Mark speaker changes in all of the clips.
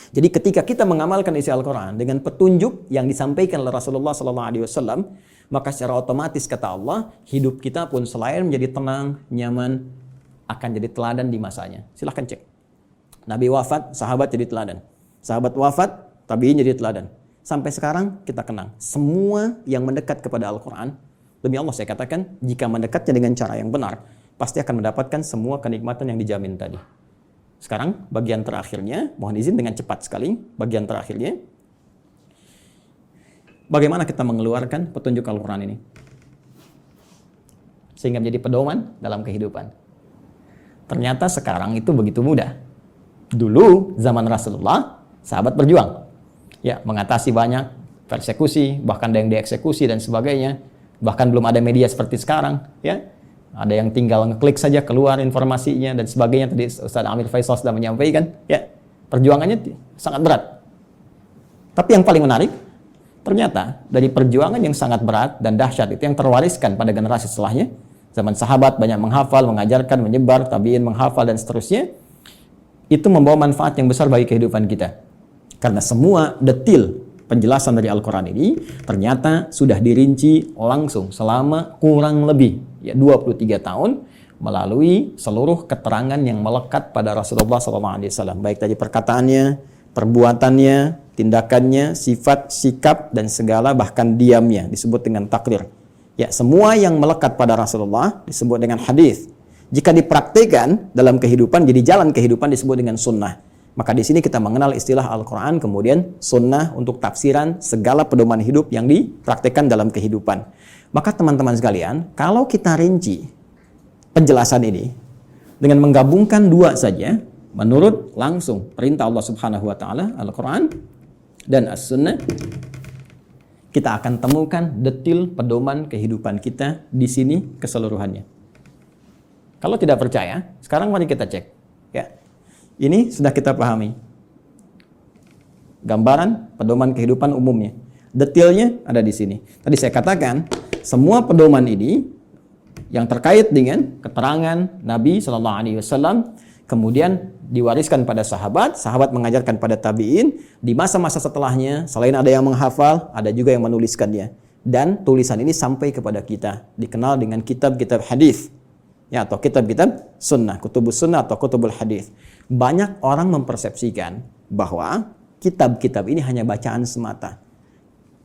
Speaker 1: Jadi ketika kita mengamalkan isi Al-Quran dengan petunjuk yang disampaikan oleh Rasulullah SAW, maka secara otomatis kata Allah, hidup kita pun selain menjadi tenang, nyaman, akan jadi teladan di masanya. Silahkan cek. Nabi wafat, sahabat jadi teladan. Sahabat wafat, tabi'in jadi teladan. Sampai sekarang kita kenang. Semua yang mendekat kepada Al-Quran, demi Allah saya katakan, jika mendekatnya dengan cara yang benar, pasti akan mendapatkan semua kenikmatan yang dijamin tadi. Sekarang bagian terakhirnya, mohon izin dengan cepat sekali, bagian terakhirnya. Bagaimana kita mengeluarkan petunjuk Al-Quran ini? Sehingga menjadi pedoman dalam kehidupan. Ternyata sekarang itu begitu mudah. Dulu zaman Rasulullah, sahabat berjuang. Ya, mengatasi banyak persekusi, bahkan ada yang dieksekusi dan sebagainya. Bahkan belum ada media seperti sekarang, ya. Ada yang tinggal ngeklik saja keluar informasinya dan sebagainya. Tadi Ustaz Amir Faisal sudah menyampaikan, ya. Perjuangannya sangat berat. Tapi yang paling menarik, ternyata dari perjuangan yang sangat berat dan dahsyat itu yang terwariskan pada generasi setelahnya. Zaman sahabat banyak menghafal, mengajarkan, menyebar, tabi'in menghafal dan seterusnya. Itu membawa manfaat yang besar bagi kehidupan kita. Karena semua detil penjelasan dari Al-Quran ini ternyata sudah dirinci langsung selama kurang lebih 23 tahun melalui seluruh keterangan yang melekat pada Rasulullah SAW. Baik tadi perkataannya, perbuatannya, tindakannya, sifat, sikap, dan segala bahkan diamnya disebut dengan takrir. Ya, semua yang melekat pada Rasulullah disebut dengan hadis. Jika dipraktikkan dalam kehidupan, jadi jalan kehidupan disebut dengan sunnah. Maka di sini kita mengenal istilah Al-Quran, kemudian sunnah untuk tafsiran segala pedoman hidup yang dipraktikkan dalam kehidupan. Maka teman-teman sekalian, kalau kita rinci penjelasan ini dengan menggabungkan dua saja, menurut langsung perintah Allah Subhanahu wa taala, Al-Quran dan As-Sunnah, kita akan temukan detil pedoman kehidupan kita di sini keseluruhannya. Kalau tidak percaya, sekarang mari kita cek. Ya. Ini sudah kita pahami. Gambaran pedoman kehidupan umumnya. Detailnya ada di sini. Tadi saya katakan, semua pedoman ini yang terkait dengan keterangan Nabi SAW, kemudian diwariskan pada sahabat, sahabat mengajarkan pada tabi'in, di masa-masa setelahnya, selain ada yang menghafal, ada juga yang menuliskannya. Dan tulisan ini sampai kepada kita, dikenal dengan kitab-kitab hadis. Ya, atau kitab-kitab sunnah, kutubus sunnah atau kutubul hadis. Banyak orang mempersepsikan bahwa kitab-kitab ini hanya bacaan semata.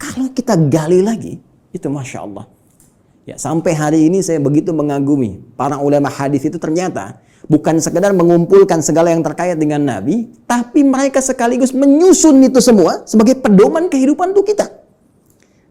Speaker 1: Kalau kita gali lagi, itu Masya Allah. Ya, sampai hari ini saya begitu mengagumi para ulama hadis itu ternyata bukan sekedar mengumpulkan segala yang terkait dengan Nabi, tapi mereka sekaligus menyusun itu semua sebagai pedoman kehidupan untuk kita.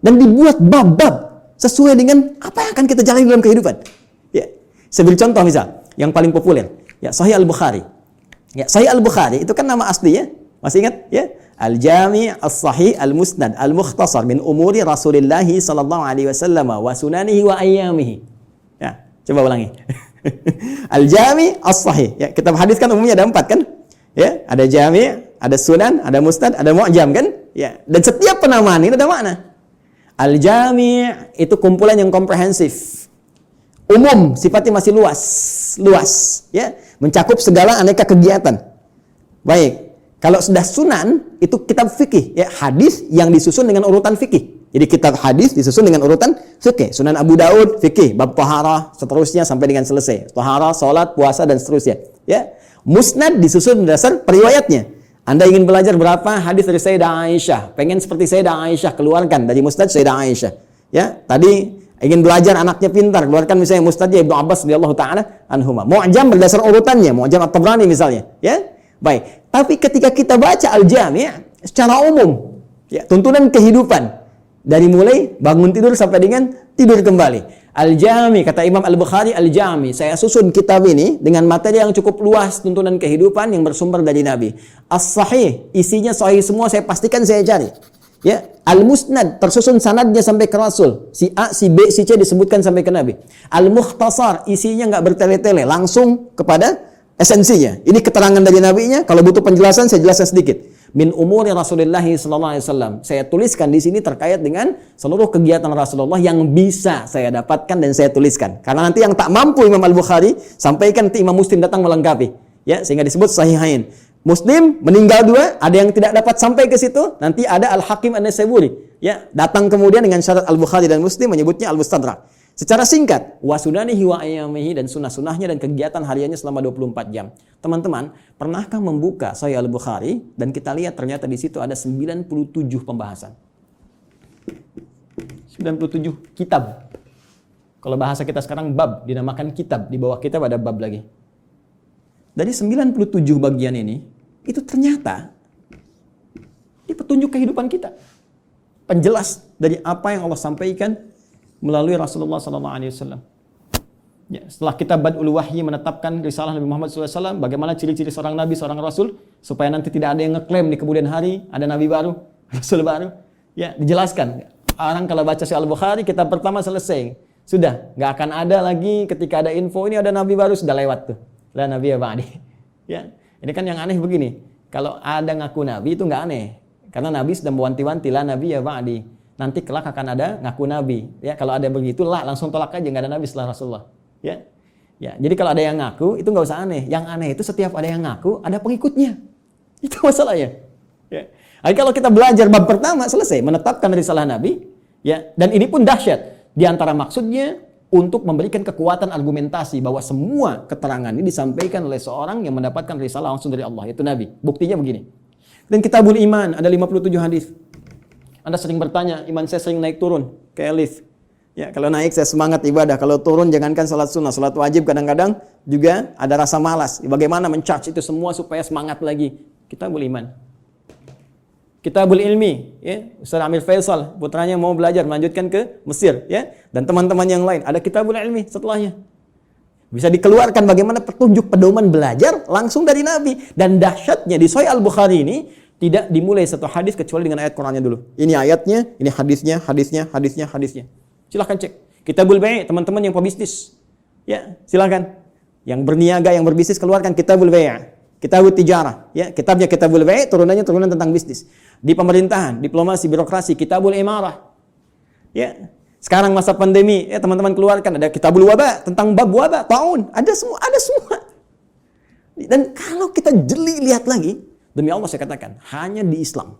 Speaker 1: Dan dibuat bab-bab sesuai dengan apa yang akan kita jalani dalam kehidupan. Ya. Saya beri contoh misal, yang paling populer, ya Sahih Al-Bukhari. Ya, Sahih Al-Bukhari itu kan nama aslinya, masih ingat? Ya, Al-Jami' As-Sahih Al-Musnad Al-Mukhtasar min umuri Rasulillah sallallahu alaihi wasallam wa sunanihi wa ayyamihi. Ya, coba ulangi. Al-Jami' As-Sahih. Ya, kitab hadis kan umumnya ada 4 kan? Ya, ada Jami', ada Sunan, ada Musnad, ada Mu'jam kan? Ya, dan setiap penamaan ini ada makna. Al-Jami' itu kumpulan yang komprehensif. Umum, sifatnya masih luas, ya, mencakup segala aneka kegiatan. Baik, kalau sudah sunan, itu kitab fikih, ya, hadis yang disusun dengan urutan fikih. Jadi kitab hadis disusun dengan urutan fikih. Sunan Abu Daud, fikih, bab taharah, seterusnya sampai dengan selesai. Taharah, salat, puasa, dan seterusnya. Ya, Musnad disusun berdasar periwayatnya. Anda ingin belajar berapa hadis dari Sayyidah Aisyah, pengen seperti Sayyidah Aisyah, keluarkan dari Musnad Sayyidah Aisyah. Ya, tadi ingin belajar anaknya pintar, keluarkan misalnya Musnadnya Ibnu Abbas radhiyallahu taala anhuma. Mu'jam berdasar urutannya, Mu'jam At-Tabrani misalnya, ya. Baik, tapi ketika kita baca Al-Jami' secara umum, ya, tuntunan kehidupan dari mulai bangun tidur sampai dengan tidur kembali. Al-Jami' kata Imam Al-Bukhari, Al-Jami' saya susun kitab ini dengan materi yang cukup luas, tuntunan kehidupan yang bersumber dari Nabi. As-Sahih, isinya sahih semua, saya pastikan saya cari. Ya, Al-Musnad tersusun sanadnya sampai ke Rasul. Si A, si B, si C disebutkan sampai ke Nabi. Al-Mukhtasar isinya enggak bertele-tele, langsung kepada esensinya. Ini keterangan dari nabinya, kalau butuh penjelasan saya jelaskan sedikit. Min umuri Rasulullah sallallahu alaihi wasallam. Saya tuliskan di sini terkait dengan seluruh kegiatan Rasulullah yang bisa saya dapatkan dan saya tuliskan. Karena nanti yang tak mampu Imam Al-Bukhari sampaikan, nanti Imam Muslim datang melengkapi. Ya, sehingga disebut sahihain. Muslim meninggal 2, ada yang tidak dapat sampai ke situ, nanti ada Al-Hakim An-Naisaburi, ya, datang kemudian dengan syarat Al-Bukhari dan Muslim menyebutnya Al-Mustadrak. Secara singkat, wa sunanihi wa ayyamihi, dan sunnah-sunnahnya dan kegiatan hariannya selama 24 jam. Teman-teman, pernahkah membuka Sahih Al-Bukhari dan kita lihat ternyata di situ ada 97 pembahasan. 97 kitab. Kalau bahasa kita sekarang bab, dinamakan kitab, di bawah kitab ada bab lagi. Dari 97 bagian ini, itu ternyata ini petunjuk kehidupan kita. Penjelas dari apa yang Allah sampaikan melalui Rasulullah SAW. Ya, setelah kita Badul Wahyi menetapkan risalah Nabi Muhammad SAW, bagaimana ciri-ciri seorang Nabi, seorang Rasul, supaya nanti tidak ada yang ngeklaim di kemudian hari, ada Nabi baru, Rasul baru. Ya, dijelaskan. Orang kalau baca Sahih Al-Bukhari, kitab pertama selesai. Sudah, nggak akan ada lagi ketika ada info ini ada Nabi baru, sudah lewat tuh. La Nabi ya ba'di. Ya, ini kan yang aneh begini. Kalau ada ngaku Nabi itu nggak aneh. Karena Nabi sudah mewanti-wanti, la Nabi ya ba'di. Nanti kelak akan ada ngaku Nabi. Ya, kalau ada begitu, langsung tolak aja, nggak ada Nabi setelah Rasulullah. Ya, ya. Jadi kalau ada yang ngaku, itu nggak usah aneh. Yang aneh itu setiap ada yang ngaku, ada pengikutnya. Itu masalahnya. Ya. Jadi kalau kita belajar bab pertama selesai, menetapkan risalah Nabi, ya, dan ini pun dahsyat. Di antara maksudnya untuk memberikan kekuatan argumentasi bahwa semua keterangan ini disampaikan oleh seorang yang mendapatkan risalah langsung dari Allah, yaitu Nabi. Buktinya begini. Dan Kitabul Iman ada 57 hadis. Anda sering bertanya, iman saya sering naik turun, kayak lift. Ya, kalau naik saya semangat ibadah, kalau turun jangankan salat sunnah, salat wajib kadang-kadang juga ada rasa malas. Bagaimana men-charge itu semua supaya semangat lagi? Kitabul Iman. Kitabul Ilmi, ya, Ustaz Amir Faisal, putranya mau belajar melanjutkan ke Mesir, ya, dan teman-teman yang lain, ada Kitabul Ilmi setelahnya. Bisa dikeluarkan bagaimana petunjuk pedoman belajar langsung dari Nabi. Dan dahsyatnya di Sahih Al-Bukhari ini tidak dimulai satu hadis kecuali dengan ayat Qur'annya dulu. Ini ayatnya, ini hadisnya. Silahkan cek. Kitabul Bai', teman-teman yang pebisnis. Ya, silahkan. Yang berniaga, yang berbisnis, keluarkan Kitabul Bai'. Kitabul Tijarah. Ya, kitabnya Kitabul Bai', turunannya turunan tentang bisnis. Di pemerintahan, diplomasi, birokrasi, Kitabul Imarah. Ya, sekarang masa pandemi, ya teman-teman keluarkan ada Kitabul Waba, tentang bab wabah, taun, ada semua. Dan kalau kita jeli lihat lagi, demi Allah saya katakan, hanya di Islam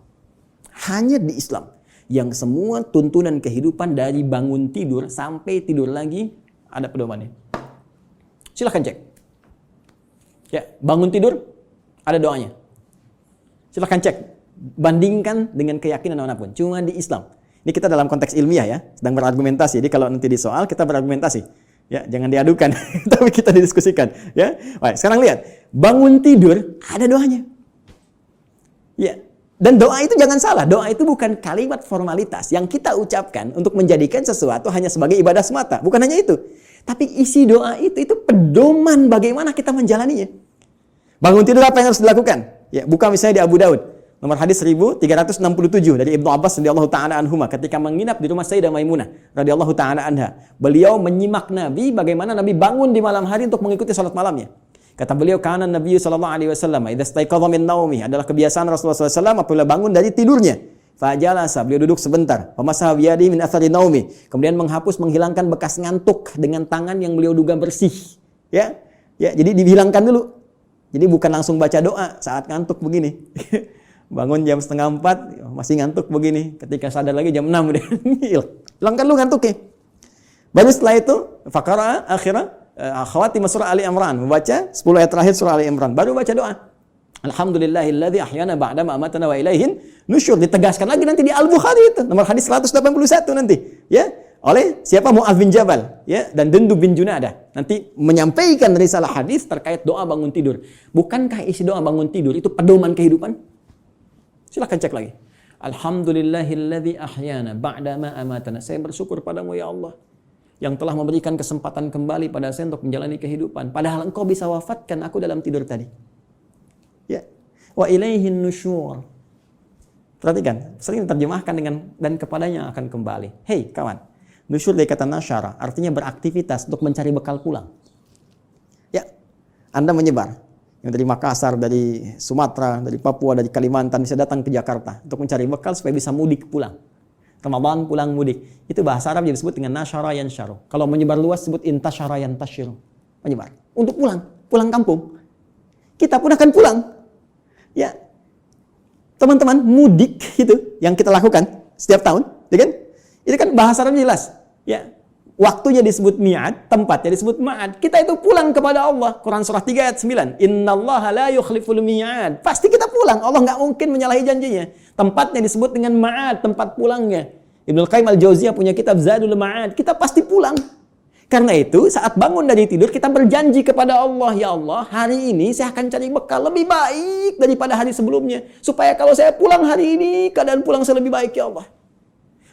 Speaker 1: yang semua tuntunan kehidupan dari bangun tidur sampai tidur lagi ada pedomannya. Silahkan cek. Ya, bangun tidur ada doanya. Silahkan cek. Bandingkan dengan keyakinan manapun. Cuma di Islam. Ini kita dalam konteks ilmiah ya, sedang berargumentasi. Jadi kalau nanti di soal kita berargumentasi. Ya, jangan diadukan, tapi kita didiskusikan. Ya, baik. Sekarang lihat, bangun tidur ada doanya. Ya, dan doa itu jangan salah. Doa itu bukan kalimat formalitas yang kita ucapkan untuk menjadikan sesuatu hanya sebagai ibadah semata. Bukan hanya itu. Tapi isi doa itu pedoman bagaimana kita menjalaninya. Bangun tidur apa yang harus dilakukan? Ya, buka misalnya di Abu Daud. Nomor hadis 1367 dari Ibnu Abbas radhiyallahu taala anhuma ketika menginap di rumah Sayyidah Maimunah radhiyallahu taala anha. Beliau menyimak Nabi bagaimana Nabi bangun di malam hari untuk mengikuti salat malamnya. Kata beliau, kana Nabi sallallahu alaihi wasallam idza staiqadha min naumi, adalah kebiasaan Rasulullah SAW apabila bangun dari tidurnya. Fajalasa, beliau duduk sebentar. Famasaha biyadihi min athari naumi, kemudian menghilangkan bekas ngantuk dengan tangan yang beliau duga bersih. Ya, jadi dihilangkan dulu. Jadi bukan langsung baca doa saat ngantuk begini. Bangun jam 3:30 masih ngantuk begini. Ketika sadar lagi jam 6 udah hilangkan lu ngantuknya. Baru setelah itu faqara akhirah khawatim surah Ali Imran, membaca 10 ayat terakhir surah Ali Imran, baru baca doa. Alhamdulillahilladzi ahyana ba'da ma amatana wa ilaihin nusyur. Ditegaskan lagi nanti di Al-Bukhari itu nomor hadis 181 nanti, ya. Oleh siapa? Mu'adz bin Jabal, ya, dan Jundub bin Junadah. Nanti menyampaikan risalah hadis terkait doa bangun tidur. Bukankah isi doa bangun tidur itu pedoman kehidupan? Silahkan cek lagi. Alhamdulillahilladzi ahyana ba'da ma amatana. Saya bersyukur padamu ya Allah yang telah memberikan kesempatan kembali pada saya untuk menjalani kehidupan. Padahal engkau bisa wafatkan aku dalam tidur tadi. Ya. Wa ilaihin nusyur. Perhatikan, sering diterjemahkan dengan dan kepadanya akan kembali. Hei kawan, nusyur dari kata nasyara, artinya beraktivitas untuk mencari bekal pulang. Ya, Anda menyebar. Yang dari Makassar, dari Sumatera, dari Papua, dari Kalimantan bisa datang ke Jakarta untuk mencari bekal supaya bisa mudik pulang. Ramadan pulang mudik. Itu bahasa Arab yang disebut dengan nasyara yansyaru. Kalau menyebar luas disebut intasyara yantasyiru. Menyebar. Untuk pulang kampung. Kita pun akan pulang. Ya, teman-teman, mudik itu yang kita lakukan setiap tahun, ya kan? Itu kan bahasa Arab jelas. Ya, waktunya disebut mi'ad, tempatnya disebut ma'ad. Kita itu pulang kepada Allah. Quran surah 3 ayat 9. Innallaha la yukhliful mi'ad. Pasti kita pulang. Allah nggak mungkin menyalahi janjinya. Tempatnya disebut dengan ma'ad, tempat pulangnya. Ibnu Qayyim al-Jauziyah punya kitab Zadul Ma'ad. Kita pasti pulang. Karena itu saat bangun dari tidur kita berjanji kepada Allah, ya Allah, hari ini saya akan cari bekal lebih baik daripada hari sebelumnya. Supaya kalau saya pulang hari ini, keadaan pulang saya lebih baik, ya Allah.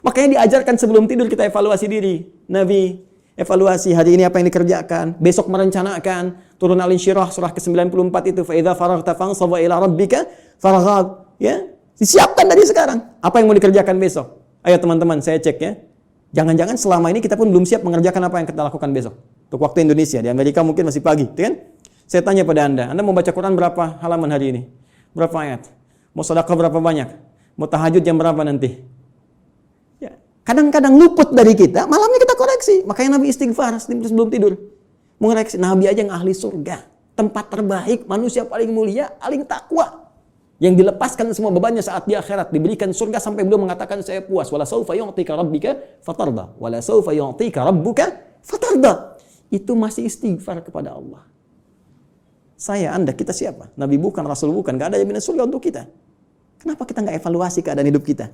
Speaker 1: Makanya diajarkan sebelum tidur kita evaluasi diri. Nabi, evaluasi hari ini apa yang dikerjakan. Besok merencanakan. Turun Al-Insyirah surah ke-94 itu. فَإِذَا فَرَغْتَ فَانْصَبَ إِلَىٰ رَبِّكَ فَرَغَبْ. Ya, disiapkan dari sekarang. Apa yang mau dikerjakan besok? Ayo teman-teman, saya cek ya. Jangan-jangan selama ini kita pun belum siap mengerjakan apa yang kita lakukan besok. Untuk waktu Indonesia, di Amerika mungkin masih pagi, kan? Saya tanya pada Anda mau baca Quran berapa halaman hari ini? Berapa ayat? Mau sedekah berapa banyak? Mau tahajud jam berapa nanti? Ya, kadang-kadang luput dari kita, malamnya kita koreksi. Makanya Nabi istighfar sebelum tidur. Mengoreksi, Nabi aja yang ahli surga. Tempat terbaik, manusia paling mulia, paling takwa. Yang dilepaskan semua bebannya saat di akhirat, diberikan surga sampai beliau mengatakan saya puas. Wala saufa yu'tika rabbika fatarda. Wala saufa yu'tika rabbuka fatarda. Itu masih istighfar kepada Allah. Saya, Anda, kita siapa? Nabi bukan, Rasul bukan, gak ada jaminan surga untuk kita. Kenapa kita gak evaluasi keadaan hidup kita?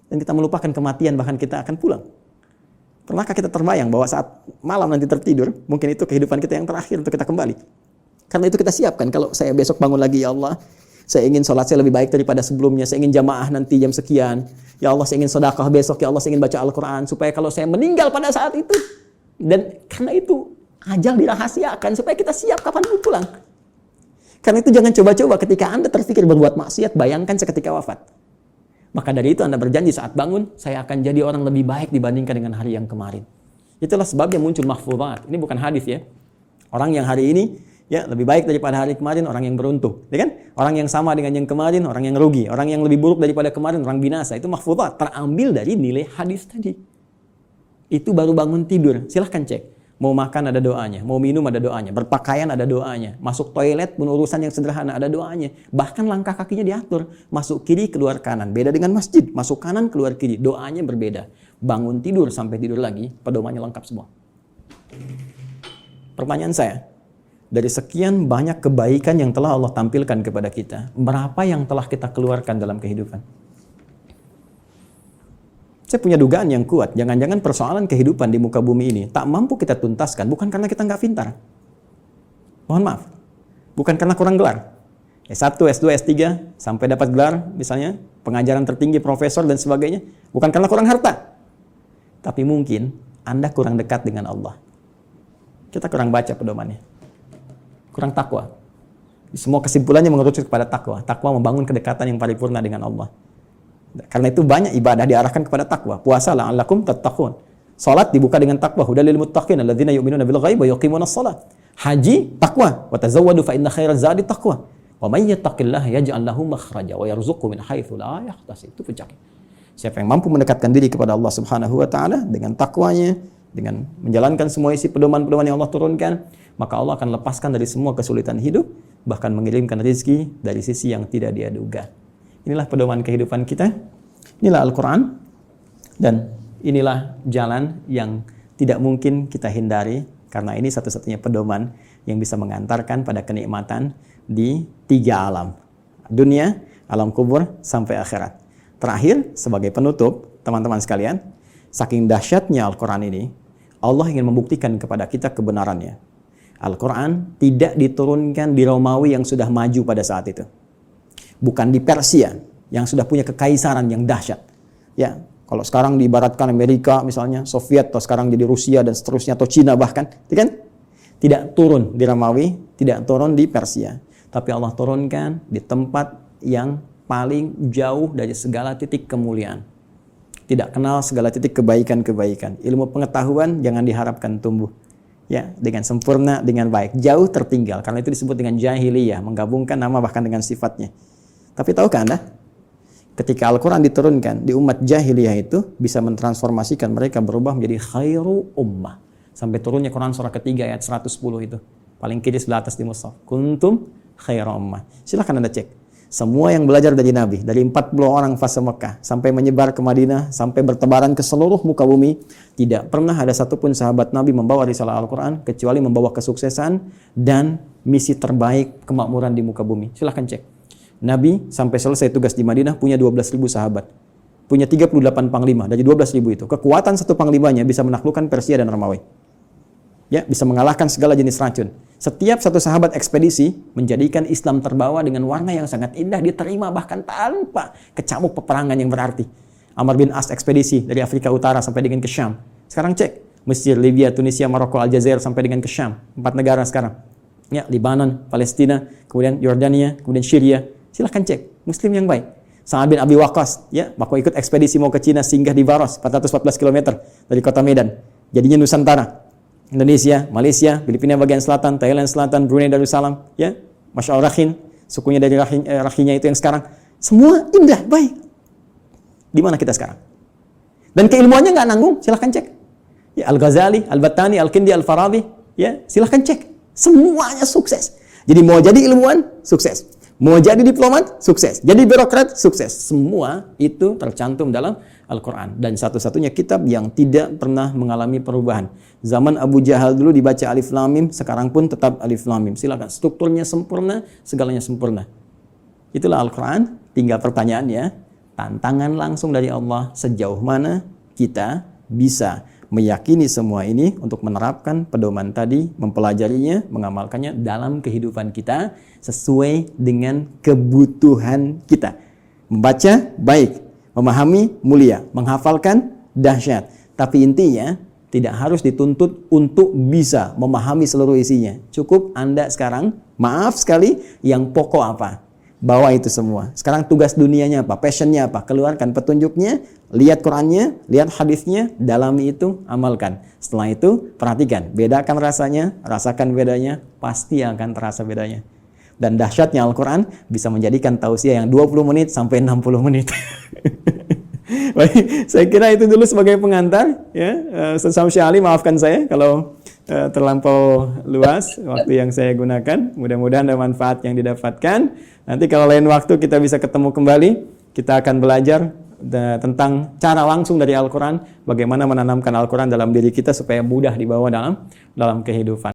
Speaker 1: Dan kita melupakan kematian, bahkan kita akan pulang. Pernahkah kita terbayang bahwa saat malam nanti tertidur, mungkin itu kehidupan kita yang terakhir untuk kita kembali? Karena itu kita siapkan, kalau saya besok bangun lagi, ya Allah, saya ingin sholat saya lebih baik daripada sebelumnya. Saya ingin jamaah nanti jam sekian. Ya Allah, saya ingin sedekah besok. Ya Allah, saya ingin baca Al-Quran. Supaya kalau saya meninggal pada saat itu. Dan karena itu, ajal dirahasiakan. Supaya kita siap kapan pun pulang. Karena itu jangan coba-coba ketika Anda terpikir berbuat maksiat, bayangkan seketika wafat. Maka dari itu Anda berjanji saat bangun, saya akan jadi orang lebih baik dibandingkan dengan hari yang kemarin. Itulah sebabnya muncul mahfuzat. Ini bukan hadis ya. Orang yang hari ini ya lebih baik daripada hari kemarin, orang yang beruntung, ya kan? Orang yang sama dengan yang kemarin, orang yang rugi. Orang yang lebih buruk daripada kemarin, orang binasa. Itu mahfuzat, terambil dari nilai hadis tadi. Itu baru bangun tidur. Silahkan cek. Mau makan ada doanya, mau minum ada doanya, berpakaian ada doanya, masuk toilet pun urusan yang sederhana ada doanya. Bahkan langkah kakinya diatur, masuk kiri keluar kanan. Beda dengan masjid, masuk kanan keluar kiri, doanya berbeda. Bangun tidur sampai tidur lagi, pedomannya lengkap semua. Pertanyaan saya, dari sekian banyak kebaikan yang telah Allah tampilkan kepada kita, berapa yang telah kita keluarkan dalam kehidupan? Saya punya dugaan yang kuat, jangan-jangan persoalan kehidupan di muka bumi ini tak mampu kita tuntaskan, bukan karena kita nggak pintar. Mohon maaf, bukan karena kurang gelar. S1, S2, S3, sampai dapat gelar, misalnya pengajaran tertinggi, profesor, dan sebagainya. Bukan karena kurang harta. Tapi mungkin Anda kurang dekat dengan Allah. Kita kurang baca pedomannya. Kurang takwa. Semua kesimpulannya mengerucut kepada takwa. Takwa membangun kedekatan yang paripurna dengan Allah. Karena itu banyak ibadah diarahkan kepada takwa. Puasa la'allakum tattaqun. Salat dibuka dengan takwa. Hudal lil muttaqin alladzina yu'minuna bil ghaibi wa yuqimunas shalah. Haji takwa. Wa tazawwadu fa inna khairaz zadi taqwa. Wa may yattaqillaha yaj'al lahu makhraja wa yarzuqhu min haitsu la yahtasib. Itu puncaknya. Siapa yang mampu mendekatkan diri kepada Allah Subhanahu wa taala dengan takwanya, dengan menjalankan semua isi pedoman-pedoman yang Allah turunkan, maka Allah akan lepaskan dari semua kesulitan hidup, bahkan mengirimkan rezeki dari sisi yang tidak dia duga. Inilah pedoman kehidupan kita, inilah Al-Quran, dan inilah jalan yang tidak mungkin kita hindari, karena ini satu-satunya pedoman yang bisa mengantarkan pada kenikmatan di 3 alam. Dunia, alam kubur, sampai akhirat. Terakhir, sebagai penutup, teman-teman sekalian, saking dahsyatnya Al-Quran ini, Allah ingin membuktikan kepada kita kebenarannya. Al-Quran tidak diturunkan di Romawi yang sudah maju pada saat itu. Bukan di Persia yang sudah punya kekaisaran yang dahsyat. Ya, kalau sekarang diibaratkan Amerika misalnya, Soviet, atau sekarang jadi Rusia dan seterusnya, atau Cina bahkan, kan? Tidak turun di Romawi, tidak turun di Persia. Tapi Allah turunkan di tempat yang paling jauh dari segala titik kemuliaan. Tidak kenal segala titik kebaikan-kebaikan. Ilmu pengetahuan jangan diharapkan tumbuh. Ya, dengan sempurna, dengan baik. Jauh tertinggal. Karena itu disebut dengan jahiliyah. Menggabungkan nama bahkan dengan sifatnya. Tapi tahukah Anda? Ketika Al-Quran diturunkan di umat jahiliyah itu bisa mentransformasikan mereka berubah menjadi khairu ummah. Sampai turunnya Quran surah ketiga ayat 110 itu. Paling kiri sebelah atas di mushaf. Kuntum khairu ummah. Silahkan Anda cek. Semua yang belajar dari Nabi, dari 40 orang fase Mekah, sampai menyebar ke Madinah, sampai bertebaran ke seluruh muka bumi, tidak pernah ada satupun sahabat Nabi membawa risalah Al-Quran, kecuali membawa kesuksesan dan misi terbaik kemakmuran di muka bumi. Silahkan cek. Nabi sampai selesai tugas di Madinah punya 12.000 sahabat. Punya 38 panglima, dari 12.000 itu. Kekuatan satu panglimanya bisa menaklukkan Persia dan Romawi. Ya, bisa mengalahkan segala jenis racun. Setiap satu sahabat ekspedisi menjadikan Islam terbawa dengan warna yang sangat indah, diterima bahkan tanpa kecamuk peperangan yang berarti. Amr bin As ekspedisi dari Afrika Utara sampai dengan ke Syam. Sekarang cek, Mesir, Libya, Tunisia, Maroko, Aljazair sampai dengan ke Syam. 4 negara sekarang. Ya, Lebanon, Palestina, kemudian Yordania, kemudian Syria. Silahkan cek, Muslim yang baik. Sa'ad bin Abi Waqqas, ya, waktu ikut ekspedisi mau ke Cina, singgah di Baros, 414 km dari kota Medan. Jadinya Nusantara. Indonesia, Malaysia, Filipina bagian selatan, Thailand selatan, Brunei Darussalam, ya, Masya Allah Rakhin, sukunya dari Rakhinya itu yang sekarang, semua indah, baik. Di mana kita sekarang? Dan keilmuannya nggak nanggung, silahkan cek. Ya, Al-Ghazali, Al-Battani, Al-Kindi, Al-Farabi, ya, silahkan cek. Semuanya sukses. Jadi mau jadi ilmuwan, sukses. Mau jadi diplomat, sukses. Jadi birokrat, sukses. Semua itu tercantum dalam Al-Quran. Dan satu-satunya kitab yang tidak pernah mengalami perubahan. Zaman Abu Jahal dulu dibaca Alif Lam Mim, sekarang pun tetap Alif Lam Mim. Silakan, strukturnya sempurna, segalanya sempurna. Itulah Al-Quran. Tinggal pertanyaannya, tantangan langsung dari Allah, sejauh mana kita bisa meyakini semua ini untuk menerapkan pedoman tadi, mempelajarinya, mengamalkannya dalam kehidupan kita sesuai dengan kebutuhan kita. Membaca baik, memahami mulia, menghafalkan dahsyat. Tapi intinya tidak harus dituntut untuk bisa memahami seluruh isinya. Cukup Anda sekarang, maaf sekali, yang pokok apa? Bawa itu semua. Sekarang tugas dunianya apa? Passionnya apa? Keluarkan petunjuknya, lihat Qurannya, lihat hadisnya, dalami itu, amalkan. Setelah itu, perhatikan. Bedakan rasanya, rasakan bedanya, pasti akan terasa bedanya. Dan dahsyatnya Al-Quran bisa menjadikan tausiah yang 20 menit sampai 60 menit. Baik, saya kira itu dulu sebagai pengantar. Ya, Ustaz Syamsi, maafkan saya kalau terlampau luas waktu yang saya gunakan. Mudah-mudahan ada manfaat yang didapatkan. Nanti kalau lain waktu kita bisa ketemu kembali, kita akan belajar tentang cara langsung dari Al-Quran, bagaimana menanamkan Al-Quran dalam diri kita supaya mudah dibawa dalam kehidupan.